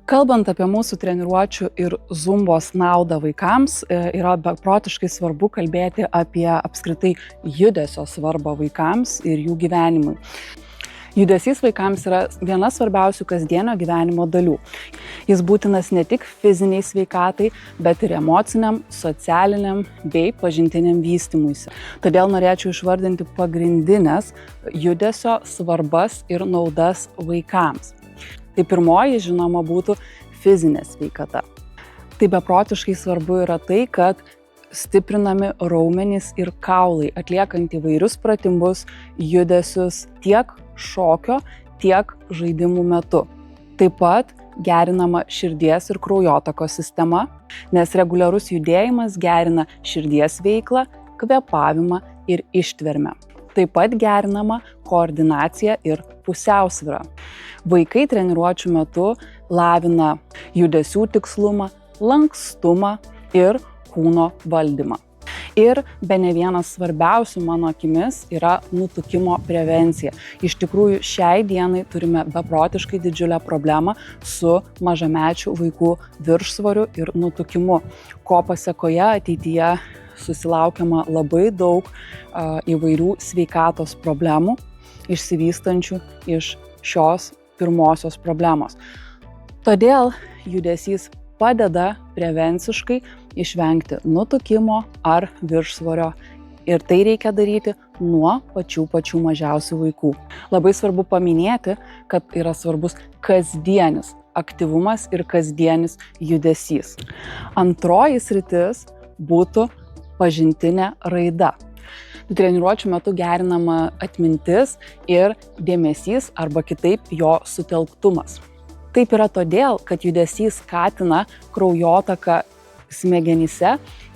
Kalbant apie mūsų treniruočių ir zumbos naudą vaikams, yra beprotiškai svarbu kalbėti apie apskritai judesio svarbą vaikams ir jų gyvenimui. Judesys vaikams yra viena svarbiausių kasdienio gyvenimo dalių. Jis būtinas ne tik fiziniai sveikatai, bet ir emociniam, socialiniam bei pažintiniam vystymuisi. Todėl norėčiau išvardinti pagrindinės judesio svarbas ir naudas vaikams. Tai pirmoji, žinoma, būtų fizinė sveikata. Tai beprotiškai svarbu yra tai, kad stiprinami raumenys ir kaulai, atliekant įvairius pratimus, judesius tiek šokio, tiek žaidimų metu. Taip pat gerinama širdies ir kraujotakos sistema, nes reguliarus judėjimas gerina širdies veiklą, kvėpavimą ir ištvermę. Taip pat gerinama koordinacija ir pusiausvyra. Vaikai treniruočių metu lavina judesių tikslumą, lankstumą ir kūno valdymą. Ir bene vienas svarbiausių mano akimis yra nutukimo prevencija. Iš tikrųjų, šiai dienai turime beprotiškai didžiulę problemą su mažamečių vaikų viršsvoriu ir nutukimu, ko pasekoje ateityje susilaukiama labai daug įvairių sveikatos problemų, išsivystančių iš šios pirmosios problemos. Todėl judesys padeda prevenciškai išvengti nutukimo ar viršsvorio ir tai reikia daryti nuo pačių mažiausių vaikų. Labai svarbu paminėti, kad yra svarbus kasdienis aktyvumas ir kasdienis judesys. Antroji sritis būtų pažintinė raida. Treniruočių metu gerinama atmintis ir dėmesys arba kitaip jo sutelktumas. Taip yra todėl, kad judesys skatina kraujotaką smegenyse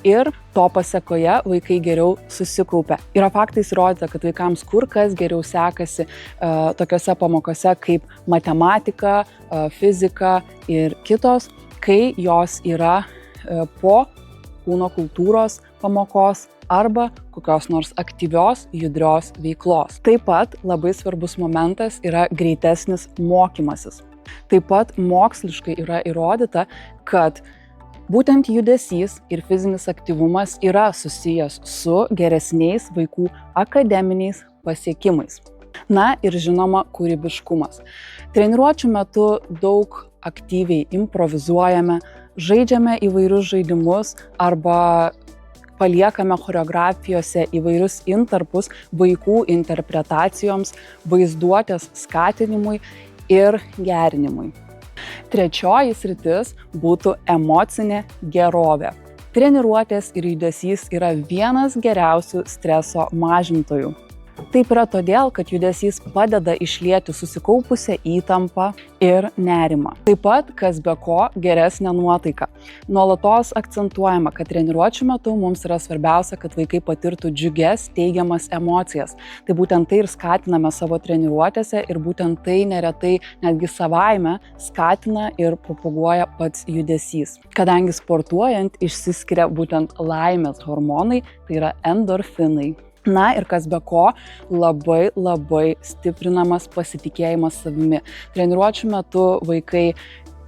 ir to pasekoje vaikai geriau susikaupia. Yra faktais įrodyta, kad vaikams kur kas geriau sekasi tokiose pamokose kaip matematika, fizika ir kitos, kai jos yra po kūno kultūros pamokos arba kokios nors aktyvios, judrios veiklos. Taip pat labai svarbus momentas yra greitesnis mokymasis. Taip pat moksliškai yra įrodyta, kad būtent judesys ir fizinis aktyvumas yra susijęs su geresniais vaikų akademiniais pasiekimais. Na ir žinoma, kūrybiškumas. Treniruočių metu daug aktyviai improvizuojame, žaidžiame įvairius žaidimus arba paliekame choreografijose įvairius intarpus vaikų interpretacijoms, vaizduotės skatinimui ir gerinimui. Trečioji sritis būtų emocinė gerovė. Treniruotės ir judesys yra vienas geriausių streso mažintojų. Taip yra todėl, kad judesys padeda išlieti susikaupusią įtampą ir nerimą. Taip pat, kas be ko, geresnė nuotaika. Nuolatos akcentuojama, kad treniruočių metu mums yra svarbiausia, kad vaikai patirtų džiugias, teigiamas emocijas. Tai būtent tai ir skatiname savo treniruotėse ir būtent tai neretai netgi savaime skatina ir propaguoja pats judesys. Kadangi sportuojant išsiskiria būtent laimės hormonai, tai yra endorfinai. Na ir kas be ko, labai stiprinamas pasitikėjimas savimi. Treniruočių metu vaikai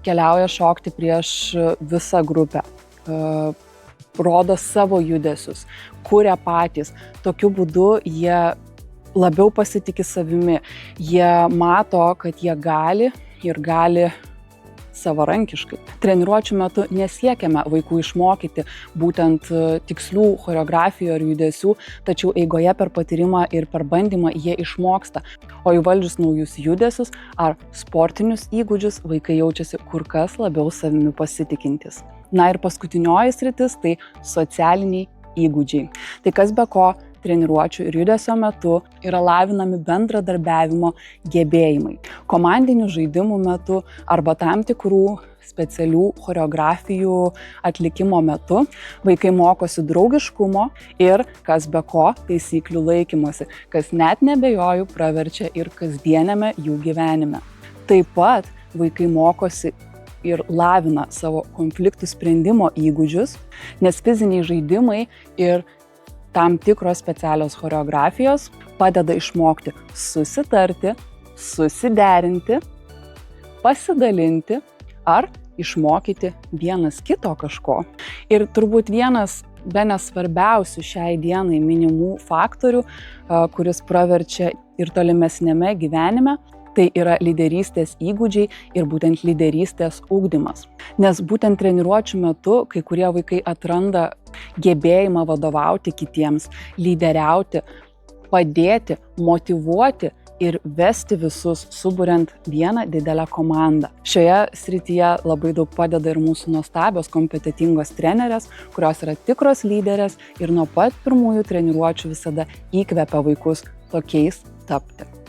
keliauja šokti prieš visą grupę, rodo savo judesius, kuria patys. Tokiu būdu jie labiau pasitikė savimi. Jie mato, kad jie gali savarankiškai. Treniruočių metu nesiekiame vaikų išmokyti būtent tikslių choreografijų ar judesių, tačiau eigoje per patyrimą ir per bandymą jie išmoksta. O įvaldžius naujus judesius ar sportinius įgūdžius vaikai jaučiasi kur kas labiau savimi pasitikintys. Na ir paskutinioji sritis tai socialiniai įgūdžiai. Tai kas be ko, treniruočių ir judesio metu yra lavinami bendradarbiavimo gebėjimai. Komandinių žaidimų metu arba tam tikrų specialių choreografijų atlikimo metu vaikai mokosi draugiškumo ir, kas be ko, taisyklių laikymosi, kas net neabejoju praverčia ir kasdieniame jų gyvenime. Taip pat vaikai mokosi ir lavina savo konfliktų sprendimo įgūdžius, nes fiziniai žaidimai ir tam tikros specialios choreografijos padeda išmokti susitarti, susiderinti, pasidalinti ar išmokyti vienas kito kažko. Ir turbūt vienas bene svarbiausių šiai dienai minimų faktorių, kuris praverčia ir tolimesnėme gyvenime, tai yra lyderystės įgūdžiai ir būtent lyderystės ugdymas. Nes būtent treniruočių metu kai kurie vaikai atranda gebėjimą vadovauti kitiems, lyderiauti, padėti, motyvuoti ir vesti visus, suburiant vieną didelę komandą. Šioje srityje labai daug padeda ir mūsų nuostabios, kompetentingos trenerės, kurios yra tikros lyderės ir nuo pat pirmųjų treniruočių visada įkvepia vaikus tokiais tapti.